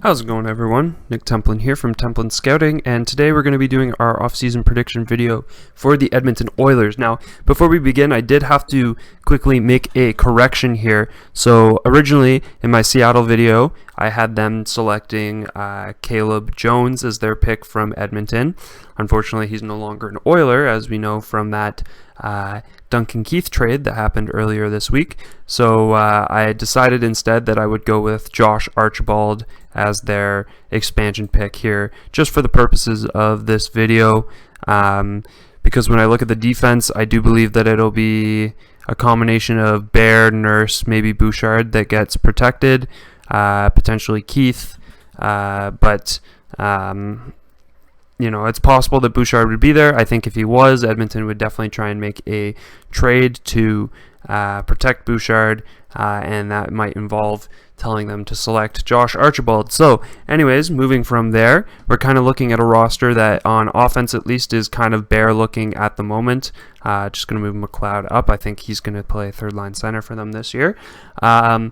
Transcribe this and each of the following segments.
How's it going, everyone? Nick Templin here from Templin Scouting, and today we're going to be doing our off-season prediction video for the Edmonton Oilers. Now, before we begin, I did have to quickly make a correction here. So originally, in my Seattle video, I had them selecting Caleb Jones as their pick from Edmonton. Unfortunately, he's no longer an Oiler, as we know from that Duncan Keith trade that happened earlier this week. So I decided instead that I would go with Josh Archibald as their expansion pick here, just for the purposes of this video. Because when I look at the defense, I do believe that it'll be a combination of Bear, Nurse, maybe Bouchard that gets protected, potentially Keith, but you know, it's possible that Bouchard would be there. I think if he was, Edmonton would definitely try and make a trade to protect Bouchard, and that might involve telling them to select Josh Archibald. So anyways, moving from there, we're kind of looking at a roster that on offense at least is kind of bare looking at the moment. Just going to move McLeod up. I think he's going to play third line center for them this year. Yeah,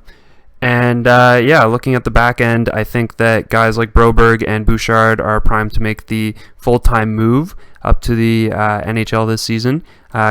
looking at the back end, I think that guys like Broberg and Bouchard are primed to make the full-time move up to the NHL this season.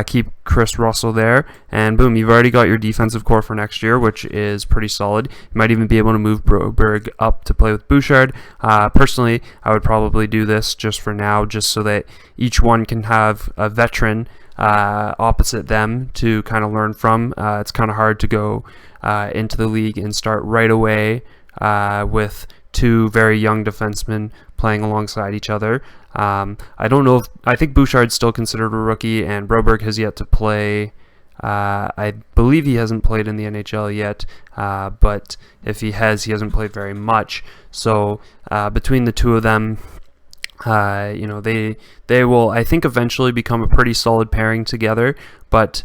Keep Chris Russell there, and boom, you've already got your defensive core for next year, which is pretty solid. You might even be able to move Broberg up to play with Bouchard. Personally, I would probably do this just for now, just so that each one can have a veteran opposite them to kind of learn from. It's kind of hard to go into the league and start right away with two very young defensemen playing alongside each other. I don't know I think Bouchard's still considered a rookie, and Broberg has yet to play. I believe he hasn't played in the NHL yet, but if he has, he hasn't played very much. So between the two of them, you know, they will, I think, eventually become a pretty solid pairing together, but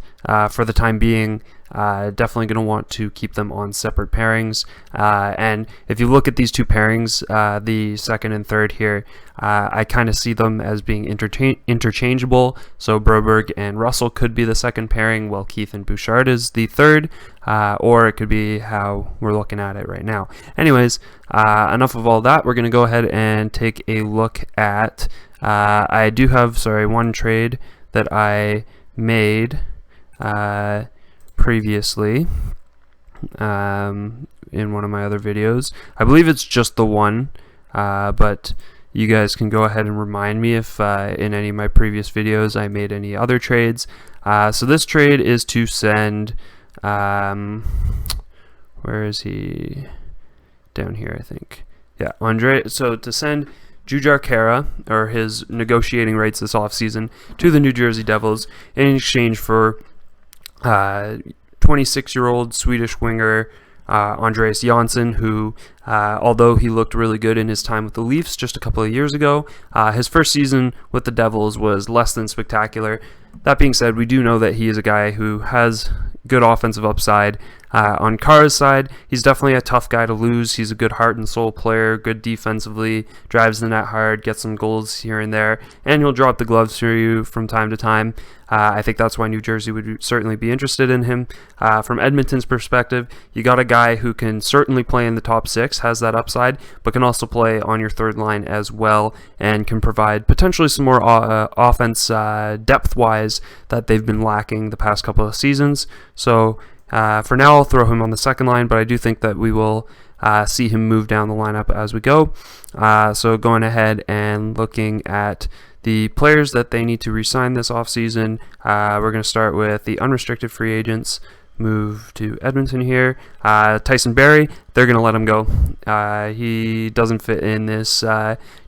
for the time being, definitely going to want to keep them on separate pairings. And if you look at these two pairings, the second and third here, I kind of see them as being interchangeable. So Broberg and Russell could be the second pairing, while Keith and Bouchard is the third, or it could be how we're looking at it right now. Anyways, enough of all that. We're going to go ahead and take a look at, I do have, one trade that I made previously in one of my other videos. I believe it's just the one, but you guys can go ahead and remind me if in any of my previous videos I made any other trades. So this trade is to send, where is he? Down here, I think. Yeah, Andre. So to send Jujhar Khaira, or his negotiating rights this offseason, to the New Jersey Devils in exchange for 26-year-old Swedish winger Andreas Johnsson, who, although he looked really good in his time with the Leafs just a couple of years ago, his first season with the Devils was less than spectacular. That being said, we do know that he is a guy who has good offensive upside. On Khaira's side, he's definitely a tough guy to lose. He's a good heart and soul player, good defensively, drives the net hard, gets some goals here and there, and he'll drop the gloves for you from time to time. I think that's why New Jersey would certainly be interested in him. From Edmonton's perspective, you got a guy who can certainly play in the top six, has that upside, but can also play on your third line as well, and can provide potentially some more offense depth-wise that they've been lacking the past couple of seasons. So for now, I'll throw him on the second line, but I do think that we will see him move down the lineup as we go. So going ahead and looking at the players that they need to re-sign this offseason, we're going to start with the unrestricted free agents. Move to Edmonton here. Tyson Barrie, they're going to let him go. He doesn't fit in this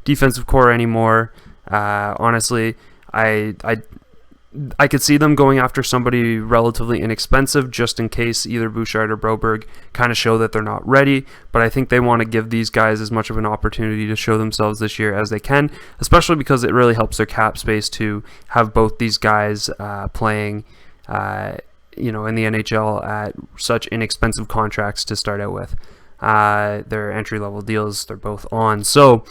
defensive core anymore. Honestly, I could see them going after somebody relatively inexpensive just in case either Bouchard or Broberg kind of show that they're not ready, but I think they want to give these guys as much of an opportunity to show themselves this year as they can, especially because it really helps their cap space to have both these guys playing you know, in the NHL at such inexpensive contracts to start out with. Their entry-level deals, they're both on. So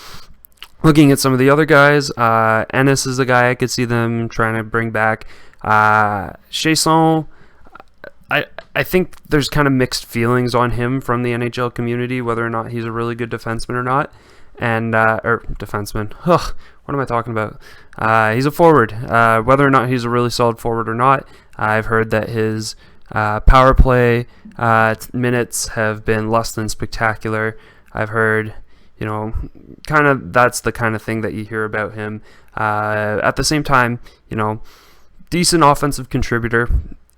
looking at some of the other guys, Ennis is a guy I could see them trying to bring back. Chasson, I think there's kind of mixed feelings on him from the NHL community, whether or not he's a really good defenseman or not. And or defenseman. Ugh, what am I talking about? He's a forward. Whether or not he's a really solid forward or not, I've heard that his power play minutes have been less than spectacular. I've heard, kind of that's the kind of thing that you hear about him. At the same time, decent offensive contributor.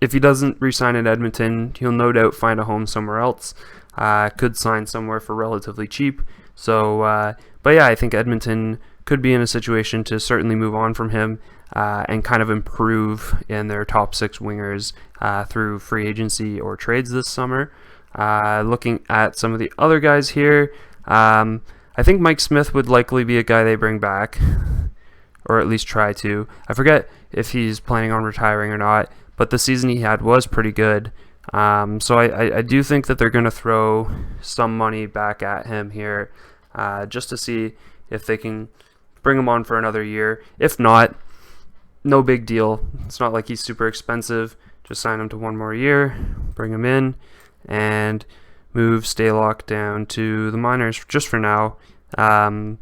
If he doesn't re-sign in Edmonton, he'll no doubt find a home somewhere else. Could sign somewhere for relatively cheap. So, but yeah, I think Edmonton could be in a situation to certainly move on from him and kind of improve in their top 6 wingers through free agency or trades this summer. Looking at some of the other guys here, I think Mike Smith would likely be a guy they bring back, or at least try to. I forget if he's planning on retiring or not, but the season he had was pretty good. So I do think that they're going to throw some money back at him here just to see if they can bring him on for another year. If not, no big deal. It's not like he's super expensive. Just sign him to 1 more year, bring him in, and move Stalock down to the minors just for now. I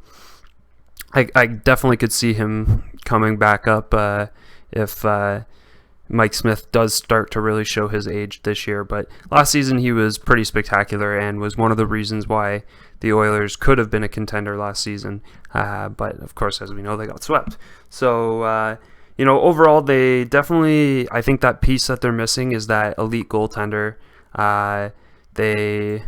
definitely could see him coming back up if Mike Smith does start to really show his age this year. But last season he was pretty spectacular and was one of the reasons why the Oilers could have been a contender last season. But of course, as we know, they got swept. So, overall, they definitely, I think that piece that they're missing is that elite goaltender. They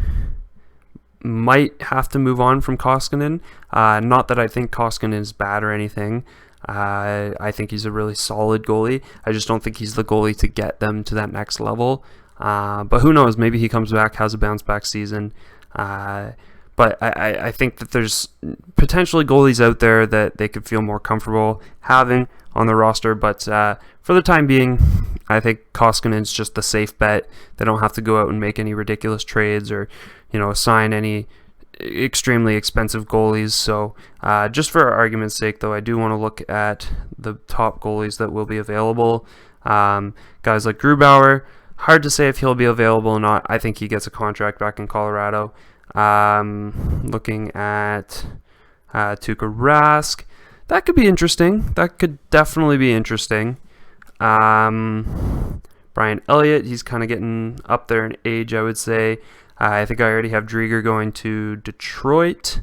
might have to move on from Koskinen. Not that I think Koskinen is bad or anything. I think he's a really solid goalie. I just don't think he's the goalie to get them to that next level. But who knows? Maybe he comes back, has a bounce back season. But I think that there's potentially goalies out there that they could feel more comfortable having on the roster. But for the time being, I think Koskinen's just the safe bet. They don't have to go out and make any ridiculous trades or, sign any extremely expensive goalies. So just for argument's sake, though, I do want to look at the top goalies that will be available. Guys like Grubauer, hard to say if he'll be available or not. I think he gets a contract back in Colorado. Looking at Tuukka Rask, that could be interesting. That could definitely be interesting. Brian Elliott, he's kind of getting up there in age, I would say. I think I already have Drieger going to Detroit.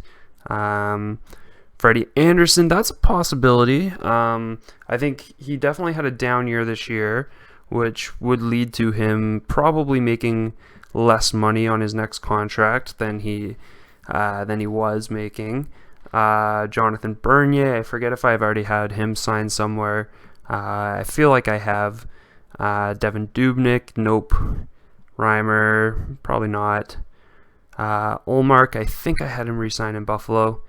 Freddie Anderson, that's a possibility. I think he definitely had a down year this year, which would lead to him probably making less money on his next contract than he was making. Jonathan Bernier, I forget if I've already had him signed somewhere. I feel like I have. Devin Dubnyk, nope. Reimer, probably not. Olmark, I think I had him re-sign in Buffalo.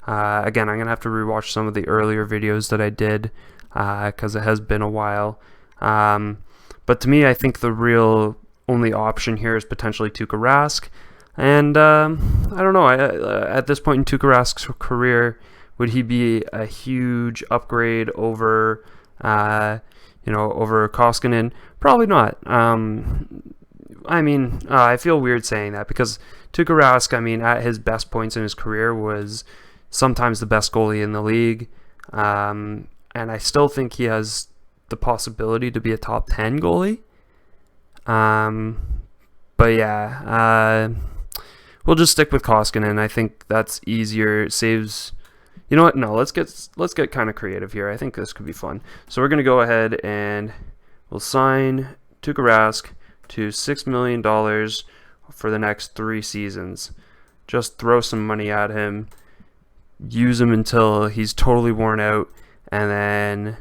Again, I'm going to have to rewatch some of the earlier videos that I did because it has been a while. But to me, I think the real only option here is potentially Tuukka Rask. And I don't know, at this point in Tuukka Rask's career, would he be a huge upgrade over, over Koskinen? Probably not. I feel weird saying that because Tuukka Rask, at his best points in his career was sometimes the best goalie in the league. And I still think he has the possibility to be a top 10 goalie. But yeah, we'll just stick with Koskinen. I think that's easier. It saves. You know what? No, let's get kind of creative here. I think this could be fun. So we're gonna go ahead and we'll sign Tuukka Rask to $6 million for the next 3 seasons. Just throw some money at him, use him until he's totally worn out, and then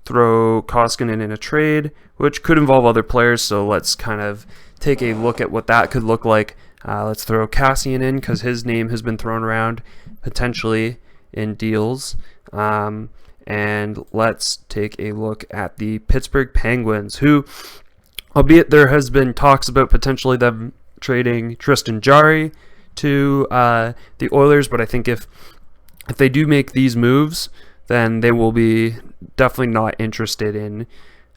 throw Koskinen in a trade, which could involve other players. So let's kind of take a look at what that could look like. Let's throw Cassian in because his name has been thrown around potentially in deals. And let's take a look at the Pittsburgh Penguins, who, albeit there has been talks about potentially them trading Tristan Jarry to the Oilers, but I think if they do make these moves, then they will be definitely not interested in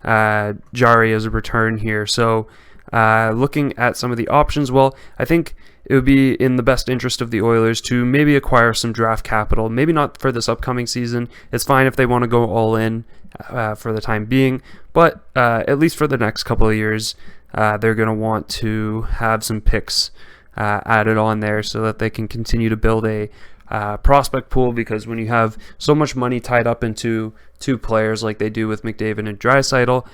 Jari as a return here. So looking at some of the options, well, I think it would be in the best interest of the Oilers to maybe acquire some draft capital. Maybe not for this upcoming season. It's fine if they want to go all in for the time being, but at least for the next couple of years, they're going to want to have some picks added on there so that they can continue to build a prospect pool, because when you have so much money tied up into two players like they do with McDavid and Draisaitl,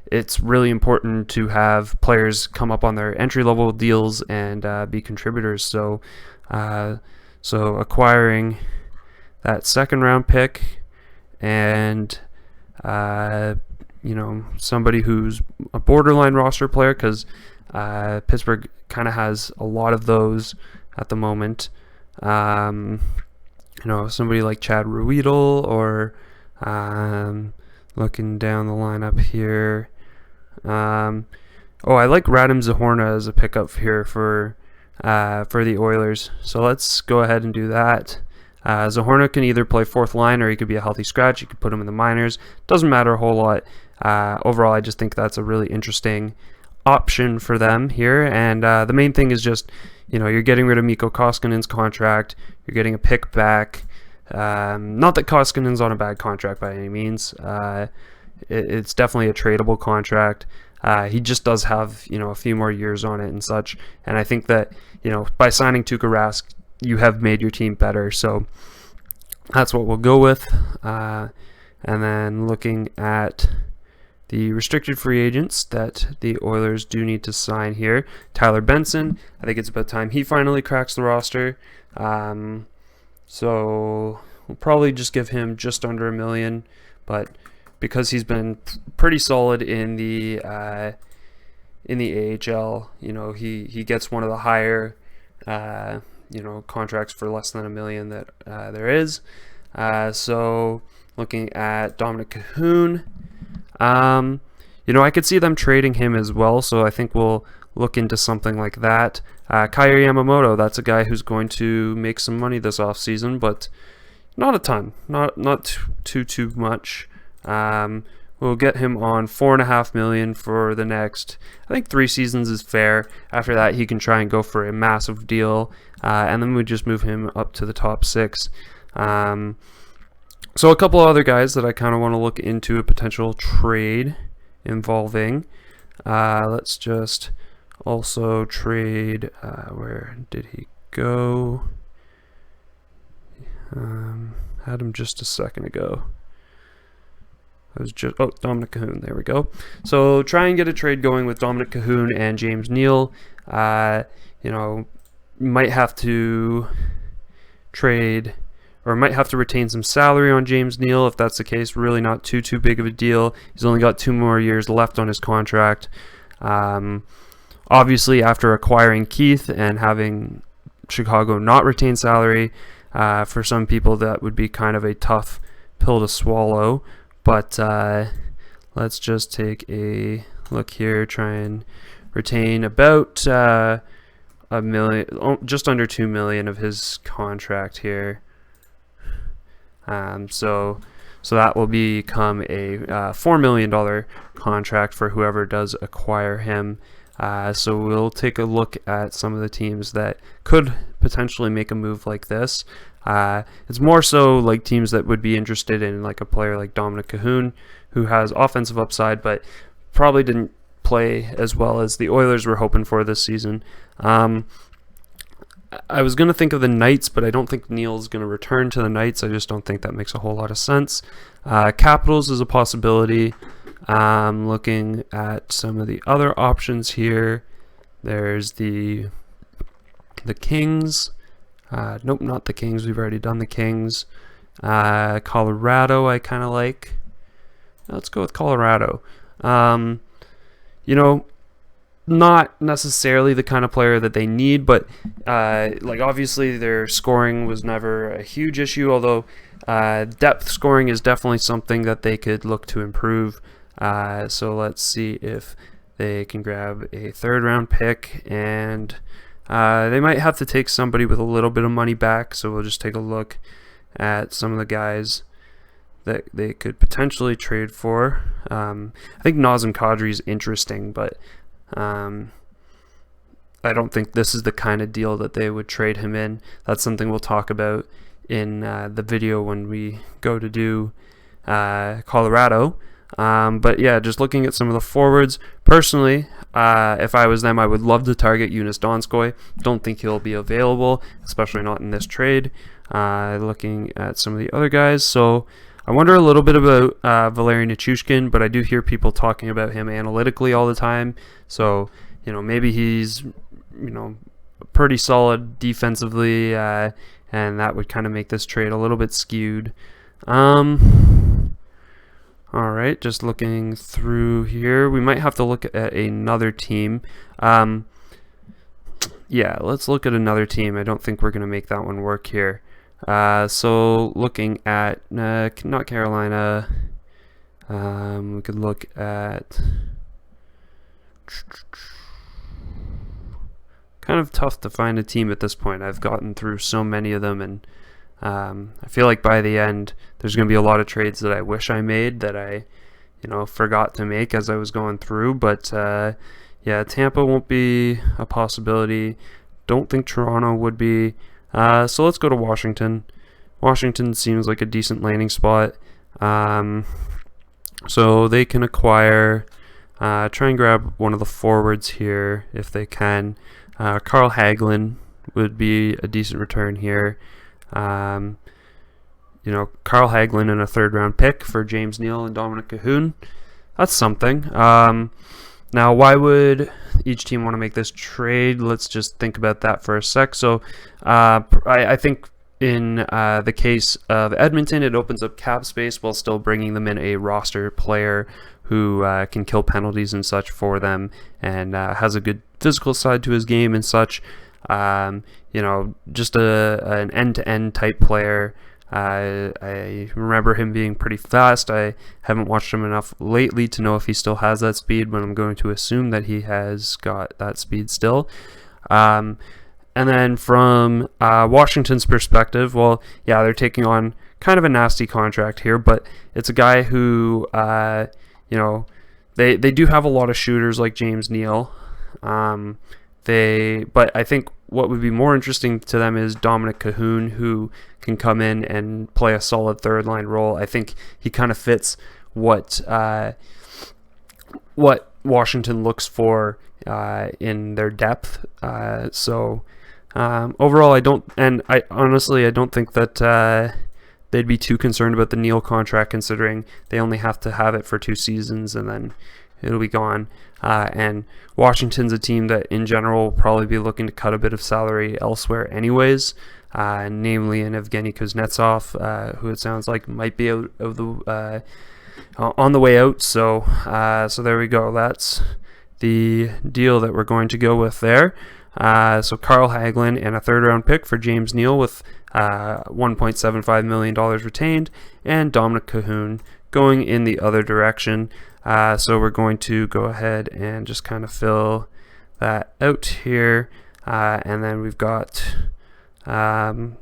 it's really important to have players come up on their entry-level deals and be contributors. So acquiring that second-round pick and somebody who's a borderline roster player, because Pittsburgh kind of has a lot of those at the moment. Somebody like Chad Ruedel, or looking down the lineup here. I like Radim Zohorna as a pickup here for the Oilers. So let's go ahead and do that. Zohorna can either play fourth line or he could be a healthy scratch. You could put him in the minors. Doesn't matter a whole lot. Overall, I just think that's a really interesting option for them here. And the main thing is just, you're getting rid of Mikko Koskinen's contract. You're getting a pick back. Not that Koskinen's on a bad contract by any means. It's definitely a tradable contract. He just does have, a few more years on it and such. And I think that, by signing Tuukka Rask, you have made your team better. So that's what we'll go with. And then looking at the restricted free agents that the Oilers do need to sign here. Tyler Benson, I think it's about time he finally cracks the roster. So we'll probably just give him just under $1 million, but because he's been pretty solid in the AHL, he gets one of the higher contracts for less than $1 million that there is. So looking at Dominic Cahoon, I could see them trading him as well, so I think we'll look into something like that. Kaier Yamamoto, that's a guy who's going to make some money this offseason, but not a ton, not too much. We'll get him on $4.5 million for the next, I think 3 seasons is fair. After that, he can try and go for a massive deal, and then we just move him up to the top 6. So a couple of other guys that I kind of want to look into a potential trade involving. Let's just also trade, where did he go? Had him just a second ago. Dominic Cahoon, there we go. So try and get a trade going with Dominic Cahoon and James Neal. Might have to trade, or might have to retain some salary on James Neal. If that's the case, really not too big of a deal. He's only got 2 more years left on his contract. Obviously, after acquiring Keith and having Chicago not retain salary, for some people that would be kind of a tough pill to swallow. But let's just take a look here, try and retain about $1 million, just under $2 million of his contract here. So that will become a $4 million contract for whoever does acquire him. So we'll take a look at some of the teams that could potentially make a move like this. It's more so like teams that would be interested in like a player like Dominic Cahoon, who has offensive upside, but probably didn't play as well as the Oilers were hoping for this season. I was going to think of the Knights, but I don't think Neal's going to return to the Knights. I just don't think that makes a whole lot of sense. Capitals is a possibility. Looking at some of the other options here, there's the Kings. Nope, not the Kings. We've already done the Kings. Colorado, I kind of like. Let's go with Colorado. Not necessarily the kind of player that they need, but obviously their scoring was never a huge issue, although depth scoring is definitely something that they could look to improve. So let's see if they can grab a 3rd round pick, and they might have to take somebody with a little bit of money back, so we'll just take a look at some of the guys that they could potentially trade for. I think Nazem Kadri is interesting, but I don't think this is the kind of deal that they would trade him in. That's something we'll talk about in the video when we go to do Colorado. But yeah, just looking at some of the forwards, personally, if I was them, I would love to target Joonas Donskoi. Don't think he'll be available, especially not in this trade. Looking at some of the other guys, so I wonder a little bit about Valeri Nichushkin, but I do hear people talking about him analytically all the time. So, maybe he's, pretty solid defensively, and that would kind of make this trade a little bit skewed. All right, just looking through here, we might have to look at another team. Yeah, let's look at another team. I don't think we're going to make that one work here. So looking at not Carolina, we could look at kind of tough to find a team at this point. I've gotten through so many of them, and I feel like by the end there's going to be a lot of trades that I wish I made that I forgot to make as I was going through. But yeah, Tampa won't be a possibility. Don't think Toronto would be. So let's go to Washington. Washington seems like a decent landing spot. So they can acquire, try and grab one of the forwards here if they can. Carl Hagelin would be a decent return here. Carl Hagelin and a 3rd round pick for James Neal and Dominic Cahoon. That's something. Now, why would each team want to make this trade? Let's just think about that for a sec. So I think in the case of Edmonton, it opens up cap space while still bringing them in a roster player who can kill penalties and such for them, and has a good physical side to his game and such. Just an end-to-end type player. I remember him being pretty fast. I haven't watched him enough lately to know if he still has that speed, but I'm going to assume that he has got that speed still. And then from Washington's perspective, well, yeah, they're taking on kind of a nasty contract here, but it's a guy who, they do have a lot of shooters like James Neal. But I think what would be more interesting to them is Dominic Cahoon, who can come in and play a solid 3rd line role. I think he kind of fits what Washington looks for in their depth. So overall, I don't think that they'd be too concerned about the Neal contract, considering they only have to have it for 2 seasons and then it'll be gone. And Washington's a team that in general will probably be looking to cut a bit of salary elsewhere anyways, namely in Evgeny Kuznetsov, who it sounds like might be out of the on the way out. So there we go. That's the deal that we're going to go with there. So Carl Hagelin and a 3rd round pick for James Neal with $1.75 million retained, and Dominic Cahoon going in the other direction. So we're going to go ahead and just kind of fill that out here. And then we've got some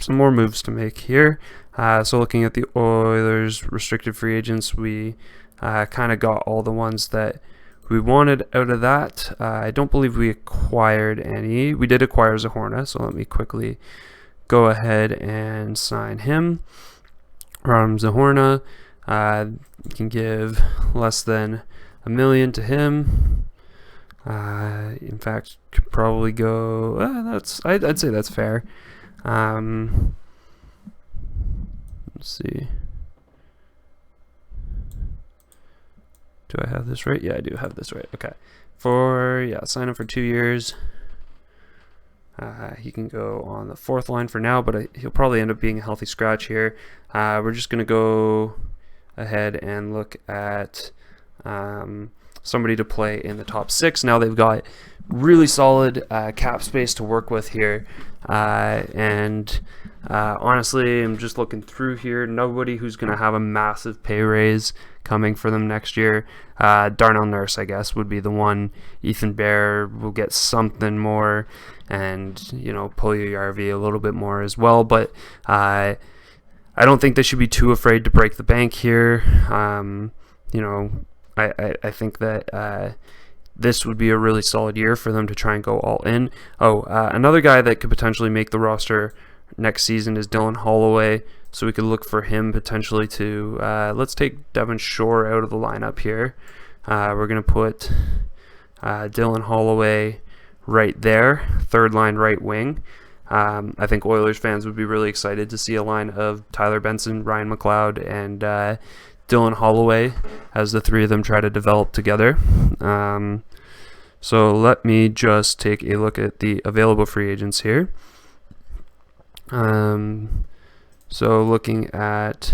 more moves to make here. So looking at the Oilers restricted free agents, we kind of got all the ones that we wanted out of that. I don't believe we acquired any. We did acquire Zahorna, so let me quickly go ahead and sign him. Zahorna. You can give less than $1 million to him. In fact, could probably go. I'd say that's fair. Let's see. Do I have this right? Yeah, I do have this right. Okay. Sign him for 2 years. He can go on the 4th line for now, but he'll probably end up being a healthy scratch here. We're just going to go ahead and look at somebody to play in the top 6. Now they've got really solid cap space to work with here, and honestly, I'm just looking through here. Nobody who's going to have a massive pay raise coming for them next year. Darnell Nurse, I guess, would be the one. Ethan Bear will get something more, and Puljujärvi a little bit more as well, but I don't think they should be too afraid to break the bank here. I think that this would be a really solid year for them to try and go all in. Another guy that could potentially make the roster next season is Dylan Holloway, so we could look for him potentially to let's take Devon Shore out of the lineup here. We're going to put Dylan Holloway right there, third line right wing. I think Oilers fans would be really excited to see a line of Tyler Benson, Ryan McLeod, and Dylan Holloway as the three of them try to develop together. So let me just take a look at the available free agents here. So looking at,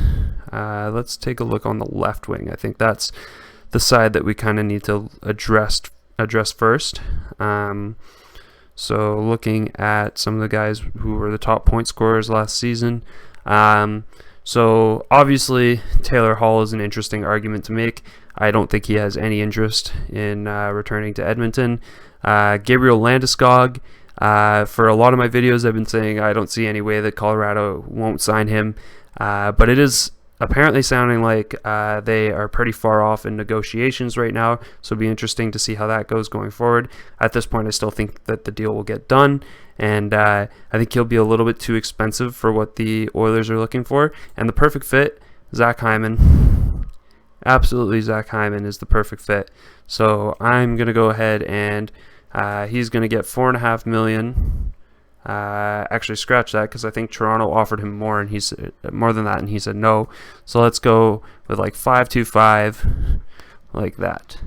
let's take a look on the left wing. I think that's the side that we kind of need to address first. So looking at some of the guys who were the top point scorers last season. So obviously Taylor Hall is an interesting argument to make. I don't think he has any interest in returning to Edmonton. Gabriel Landeskog, for a lot of my videos I've been saying I don't see any way that Colorado won't sign him, but it is apparently sounding like they are pretty far off in negotiations right now, so it'll be interesting to see how that goes going forward. At this point, I still think that the deal will get done, and I think he'll be a little bit too expensive for what the Oilers are looking for. And the perfect fit, Zach Hyman. Absolutely, Zach Hyman is the perfect fit. So I'm going to go ahead and he's going to get $4.5 million. Actually, scratch that, because I think Toronto offered him more, and he's more than that, and he said no. So let's go with like 5.25, like that.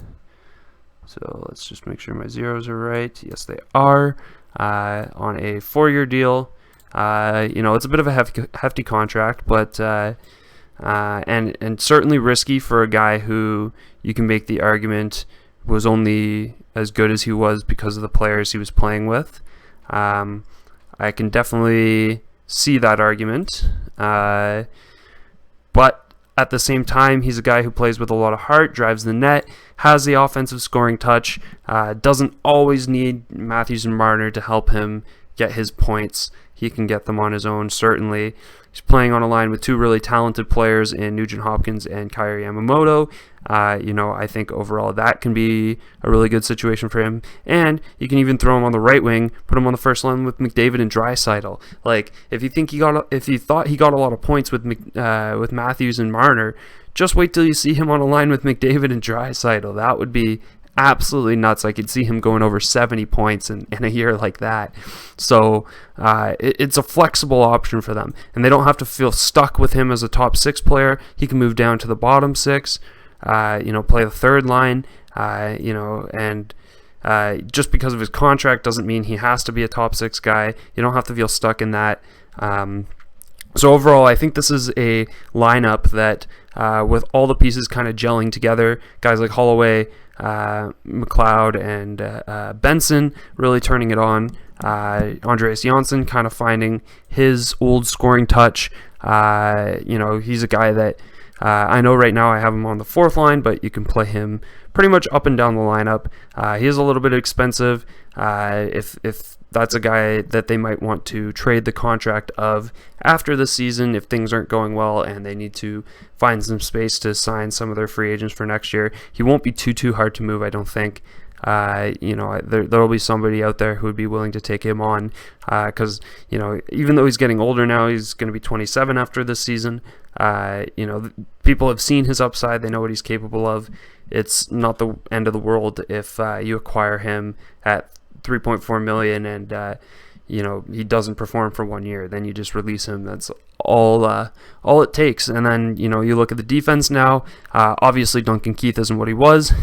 So let's just make sure my zeros are right. Yes, they are. On a 4-year deal. It's a bit of a hefty contract, but and certainly risky for a guy who you can make the argument was only as good as he was because of the players he was playing with. I can definitely see that argument, but at the same time, he's a guy who plays with a lot of heart, drives the net, has the offensive scoring touch, doesn't always need Matthews and Marner to help him get his points. He can get them on his own, certainly. He's playing on a line with two really talented players in Nugent Hopkins and Kairi Yamamoto. I think overall that can be a really good situation for him. And you can even throw him on the right wing, put him on the first line with McDavid and Draisaitl. Like, if you thought he got a lot of points with Matthews and Marner, just wait till you see him on a line with McDavid and Draisaitl. That would be absolutely nuts. I could see him going over 70 points in a year like that. So it's a flexible option for them, and they don't have to feel stuck with him as a top 6 player. He can move down to the bottom 6, play the third line, and just because of his contract doesn't mean he has to be a top 6 guy. You don't have to feel stuck in that. So overall, I think this is a lineup that, with all the pieces kind of gelling together, guys like Holloway, McLeod, and Benson really turning it on. Andreas Janssen kind of finding his old scoring touch. He's a guy that I know right now I have him on the 4th line, but you can play him pretty much up and down the lineup. He is a little bit expensive. If that's a guy that they might want to trade the contract of after the season if things aren't going well and they need to find some space to sign some of their free agents for next year. He won't be too hard to move, I don't think. There'll be somebody out there who would be willing to take him on, because even though he's getting older now, he's going to be 27 after this season. People have seen his upside, they know what he's capable of. It's not the end of the world if you acquire him at $3.4 million and he doesn't perform for 1 year. Then you just release him. That's all it takes. And then you look at the defense now. Obviously Duncan Keith isn't what he was.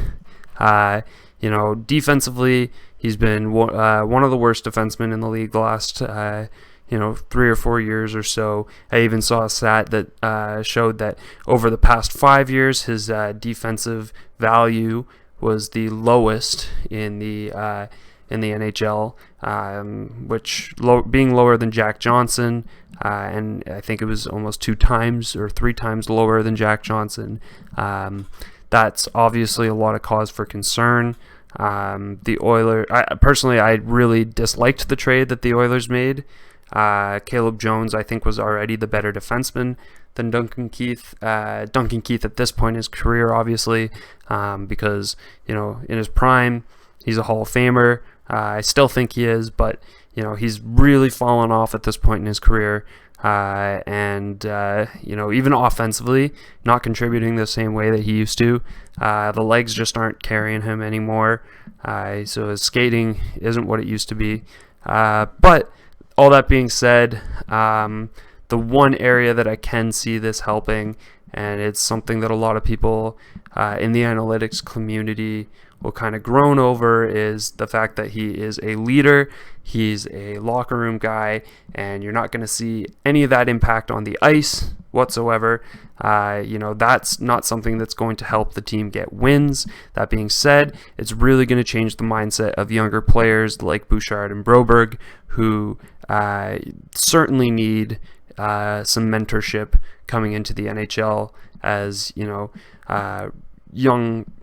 Defensively, he's been one of the worst defensemen in the league the last 3 or 4 years or so. I even saw a stat that showed that over the past 5 years, his defensive value was the lowest in the NHL, which being lower than Jack Johnson, and I think it was almost 2 times or 3 times lower than Jack Johnson. That's obviously a lot of cause for concern. The Oilers, I really disliked the trade that the Oilers made. Caleb Jones, I think, was already the better defenseman than Duncan Keith. Duncan Keith at this point in his career, obviously, because, in his prime, he's a Hall of Famer. I still think he is, but, he's really fallen off at this point in his career. And even offensively, not contributing the same way that he used to. The legs just aren't carrying him anymore. So his skating isn't what it used to be. But all that being said, the one area that I can see this helping, and it's something that a lot of people in the analytics community will kind of groan over, is the fact that he is a leader. He's a locker room guy, and you're not going to see any of that impact on the ice whatsoever. That's not something that's going to help the team get wins. That being said, it's really going to change the mindset of younger players like Bouchard and Broberg, who certainly need some mentorship coming into the NHL, as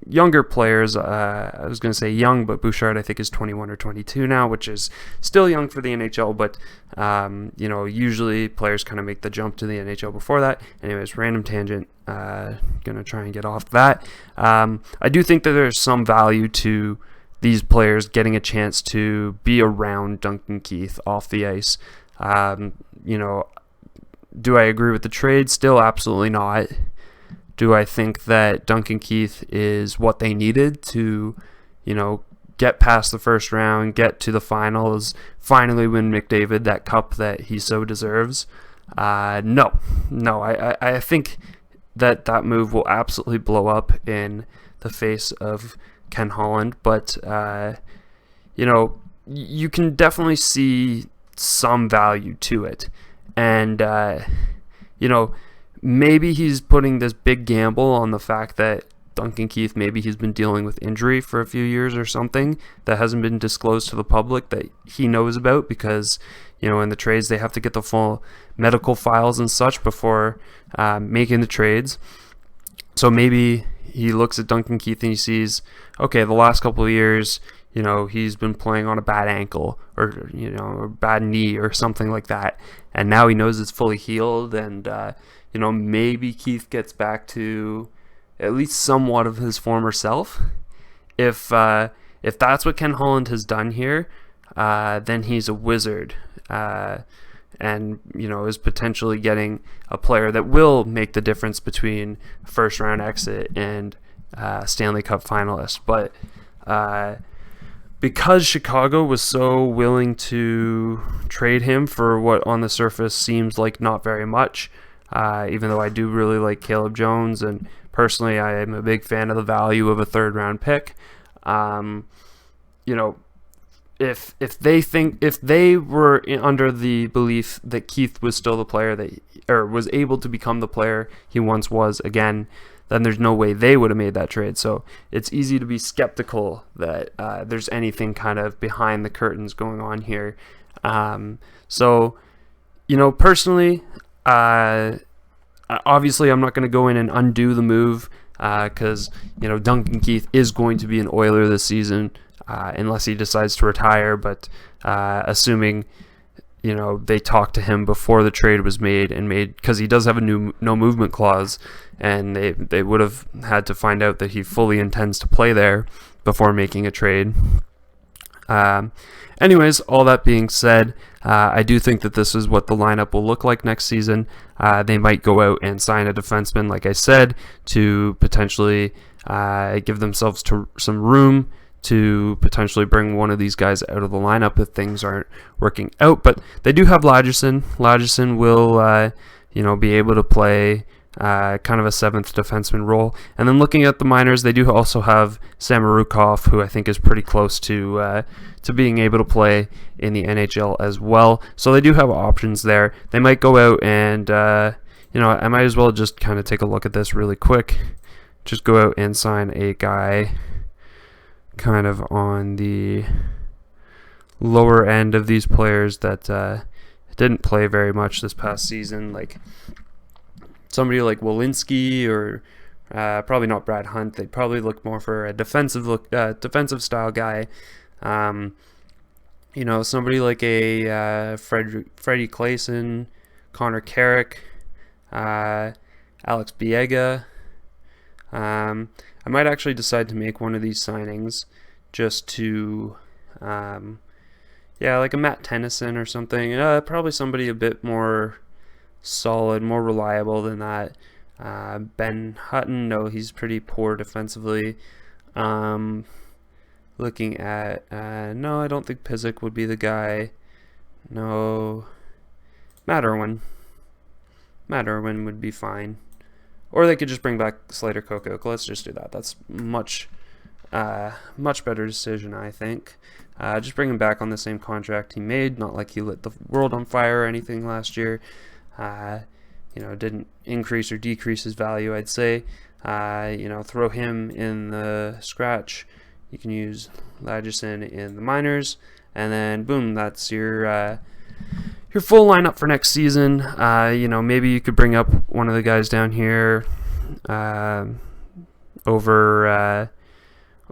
younger players. I was going to say young, but Bouchard I think is 21 or 22 now, which is still young for the NHL, but usually players kind of make the jump to the NHL before that. Anyways, random tangent, gonna try and get off that. I do think that there's some value to these players getting a chance to be around Duncan Keith off the ice. Do I agree with the trade? Still absolutely not. Do I think that Duncan Keith is what they needed to, get past the first round, get to the finals, finally win McDavid that cup that he so deserves? No. I think that move will absolutely blow up in the face of Ken Holland, but, you can definitely see some value to it. And, maybe he's putting this big gamble on the fact that Duncan Keith, maybe he's been dealing with injury for a few years or something that hasn't been disclosed to the public that he knows about, because, in the trades they have to get the full medical files and such before making the trades. So maybe he looks at Duncan Keith and he sees, okay, the last couple of years, he's been playing on a bad ankle or, a bad knee or something like that. And now he knows it's fully healed, and, maybe Keith gets back to at least somewhat of his former self. If that's what Ken Holland has done here, then he's a wizard, and is potentially getting a player that will make the difference between a first round exit and Stanley Cup finalist. But because Chicago was so willing to trade him for what on the surface seems like not very much, even though I do really like Caleb Jones, and personally I am a big fan of the value of a third round pick. If they were under the belief that Keith was still the player or was able to become the player he once was again, then there's no way they would have made that trade. So it's easy to be skeptical that there's anything kind of behind the curtains going on here. Personally, obviously I'm not going to go in and undo the move, because Duncan Keith is going to be an Oiler this season, unless he decides to retire. But assuming they talked to him before the trade was made, because he does have a no movement clause, and they would have had to find out that he fully intends to play there before making a trade. Anyways, all that being said, I do think that this is what the lineup will look like next season. They might go out and sign a defenseman, like I said, to potentially give themselves some room to potentially bring one of these guys out of the lineup if things aren't working out. But they do have Lagesson. Lagesson will, be able to play kind of a seventh defenseman role. And then looking at the minors, they do also have Samorukov, who I think is pretty close to being able to play in the NHL as well. So they do have options there. They might go out and, I might as well just kind of take a look at this really quick. Just go out and sign a guy kind of on the lower end of these players that didn't play very much this past season, like somebody like Walensky, or probably not Brad Hunt. They'd probably look more for a defensive style guy. Somebody like a Freddie Clayson, Connor Carrick, Alex Biega. I might actually decide to make one of these signings just to, like a Matt Tennyson or something. Probably somebody a bit more solid, more reliable than that. Ben Hutton, no, he's pretty poor defensively. Looking at, no, I don't think Pizik would be the guy. No, Matt Irwin. Matt Irwin would be fine. Or they could just bring back Slater Kokok. Let's just do that. That's much better decision, I think. Just bring him back on the same contract he made. Not like he lit the world on fire or anything last year. Didn't increase or decrease his value, I'd say. Throw him in the scratch. You can use Lagesson in the minors. And then, boom, that's your full lineup for next season. Maybe you could bring up one of the guys down here over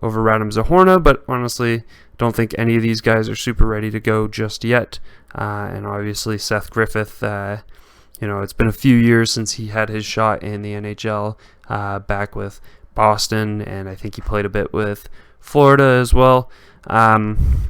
Radim Zahorna, but honestly, don't think any of these guys are super ready to go just yet. And obviously, Seth Griffith, it's been a few years since he had his shot in the NHL, back with Boston, and I think he played a bit with Florida as well. I'm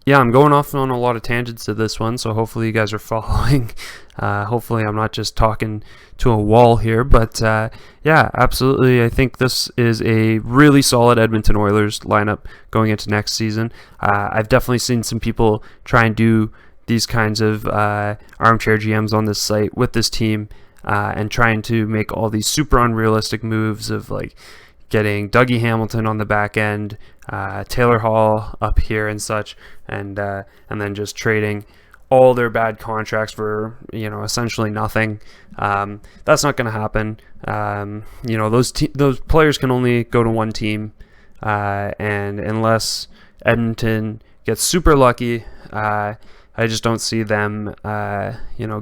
going off on a lot of tangents to this one, so hopefully you guys are following. Hopefully I'm not just talking to a wall here, but absolutely. I think this is a really solid Edmonton Oilers lineup going into next season. I've definitely seen some people try and do these kinds of armchair GMs on this site with this team, and trying to make all these super unrealistic moves of like getting Dougie Hamilton on the back end, Taylor Hall up here and such, and then just trading all their bad contracts for essentially nothing. That's not going to happen. Those players can only go to one team, and unless Edmonton gets super lucky, I just don't see them,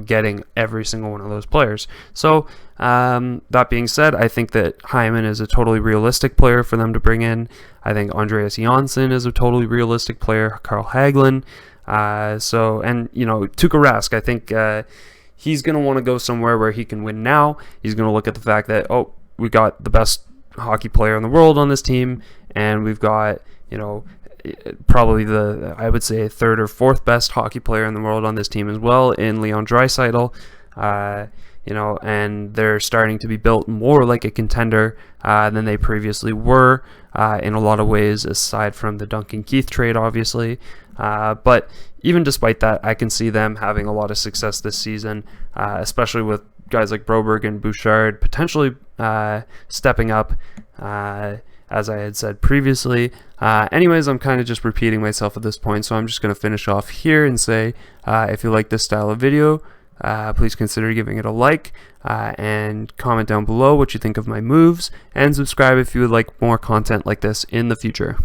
getting every single one of those players. So, that being said, I think that Hyman is a totally realistic player for them to bring in. I think Andreas Janssen is a totally realistic player. Carl Hagelin. Tuukka Rask, I think he's going to want to go somewhere where he can win now. He's going to look at the fact that, we got the best hockey player in the world on this team, and we've got, probably I would say third or fourth best hockey player in the world on this team as well in Leon Draisaitl. And they're starting to be built more like a contender than they previously were in a lot of ways, aside from the Duncan Keith trade, obviously. But even despite that, I can see them having a lot of success this season, especially with guys like Broberg and Bouchard potentially stepping up, as I had said previously. Anyways, I'm kind of just repeating myself at this point, so I'm just going to finish off here and say, if you like this style of video, please consider giving it a like, and comment down below what you think of my moves, and subscribe if you would like more content like this in the future.